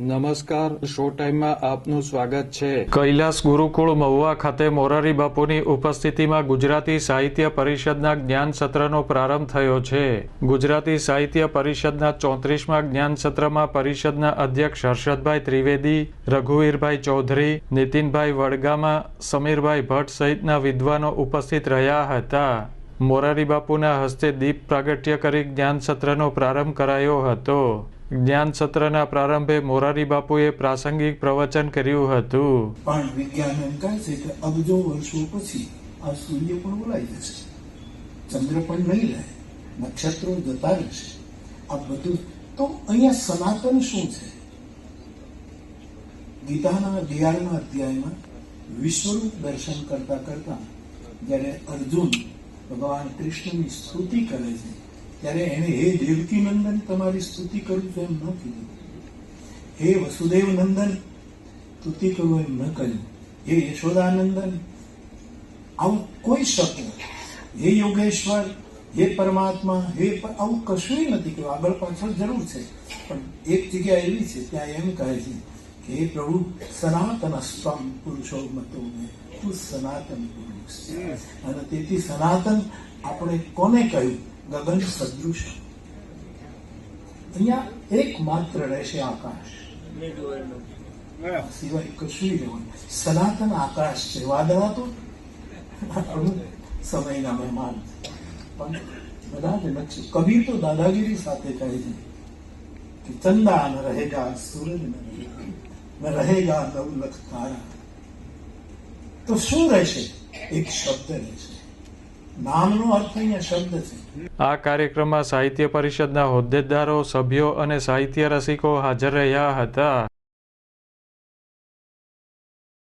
નમસ્કાર, શો ટાઈમમાં આપનું સ્વાગત છે। કૈલાસ ગુરુકુળ મહુવા ખાતે મોરારી બાપુની ઉપસ્થિતિમાં ગુજરાતી સાહિત્ય પરિષદના જ્ઞાન સત્રનો પ્રારંભ થયો છે। ગુજરાતી સાહિત્ય પરિષદના 34મા જ્ઞાન સત્રમાં પરિષદના અધ્યક્ષ હર્ષદભાઈ ત્રિવેદી, રઘુવીરભાઈ ચૌધરી, નીતિનભાઈ વડગામા, સમીરભાઈ ભટ્ટ સહિતના વિદ્વાનો ઉપસ્થિત રહ્યા હતા। મોરારી બાપુના હસ્તે દીપ પ્રાગટ્ય કરી જ્ઞાન સત્રનો પ્રારંભ કરાયો હતો। જ્ઞાન સત્રના પ્રારંભે મોરારી બાપુએ પ્રાસંગિક પ્રવચન કર્યું હતું। પણ વિજ્ઞાન એમ કહે છે કે અબજો વર્ષો પછી આ સૂર્ય પણ બોલાઈ જશે, ચંદ્ર પણ નહીં રહે, નક્ષત્રો જતા રહેશે, આ બધું તો અહીંયા સનાતન શું છે? ગીતાના 11મા અધ્યાયમાં વિશ્વરૂપ દર્શન કરતા કરતા જ્યારે અર્જુન ભગવાન કૃષ્ણની સ્તુતિ કરે છે ત્યારે એને હે દેવકી નંદન તમારી સ્તુતિ કરું તો એમ ન કીધું, હે વસુદેવ નંદન સ્તુતિ કરું એમ ન કહ્યું, હે યશોદાનંદન આવું કોઈ શબ્દ, હે યોગેશ્વર, હે પરમાત્મા, આવું કશું નથી કહ્યું। આગળ પાછળ જરૂર છે પણ એક જગ્યા એવી છે ત્યાં એમ કહે છે કે હે પ્રભુ સનાતન સ્વમ પુરુષો મતો તું સનાતન પુરુષ છે। અને તેથી સનાતન આપણે કોને કહ્યું? ગગન સદૃશ। અહીંયા એકમાત્ર રહેશે આકાશ, સિવાય કશું રહેવાનું। સનાતન આકાશ છે, વાદળા તો અમુક સમયના મહેમાન પણ બધા જ નકશો। કબીર તો દાદાગીરી સાથે કહે છે કે ચંદા ન રહેગા, સૂરજ ન રહેગા, નવલખ તારા। તો શું રહેશે? એક શબ્દ રહેશે। નામનો અર્થ અહીંયા શબ્દ છે। આ કાર્યક્રમમાં સાહિત્ય પરિષદના હોદ્દેદારો, સભ્યો અને સાહિત્ય રસિકો હાજર રહ્યા હતા।